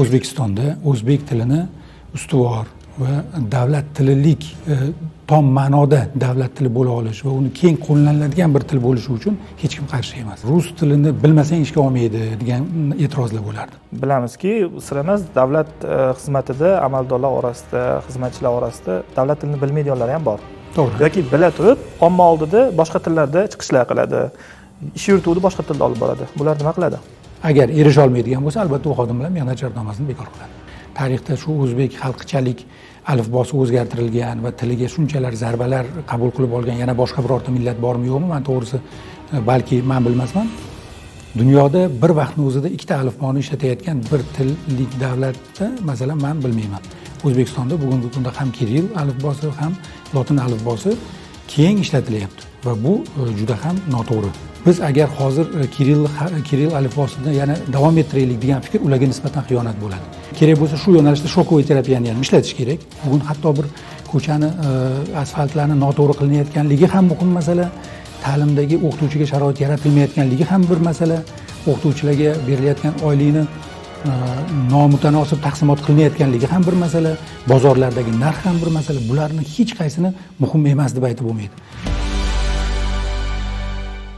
O'zbekistonda o'zbek tilini ustuvor va davlat tililik tom ma'noda davlat tili bo'la olish va uni keng qo'llaniladigan bir til bo'lishi uchun hech kim qarshi emas. Rus tilini bilmasang ishga olmaydi degan e'tirozlar bo'lardi. Bilamizki, sir emas, davlat xizmatida amaldorlar orasida, xizmatchilar orasida davlat tilini bilmaydiganlar ham bor. To'g'ri. Yoki bila turib, omma oldida boshqa tillarda chiqishlar qiladi. Ish yurituvi boshqa tilda olib boradi. Bular nima qiladi? Agar erisha olmaydigan bo'lsa, albatta u xodimlar mehnat shartnomasini bekor qiladi. Tarixda shu o'zbek xalqchalik alifbosi o'zgartirilgan va tiliga shunchalar zarbalar qabul qilib olgan yana boshqa birorta millat bormi yo'qmi? Men to'g'risi balki men bilmasman. Dunyoda bir vaqtni o'zida ikkita alifboni ishlatayotgan bir tillik davlatda masalan men bilmayman. O'zbekistonda bugungi kunda ham Kirill alifbosi ham lotin alifbosi keng ishlatilyapti va bu juda ham noto'g'ri. Biz agar hozir Kirill alifbosida yana davom ettiraylik degan fikr ularga nisbatan xiyonat bo'ladi. Kerak bo'lsa shu yo'nalishda shokovый terapiyani ham ishlatish kerak. Bugun hatto bir ko'chani asfaltlarni noto'g'ri qilinayotganligi ham muhim masala. Ta'limdagi o'qituvchiga sharoit yaratilmayotganligi ham bir masala. O'qituvchilarga berilayotgan oylikni nomutanosib taqsimot qilinayotganligi ham bir masala. Bozorlardagi narx ham bir masala. Bularning hech qaysini muhim emas deb aytib bo'lmaydi.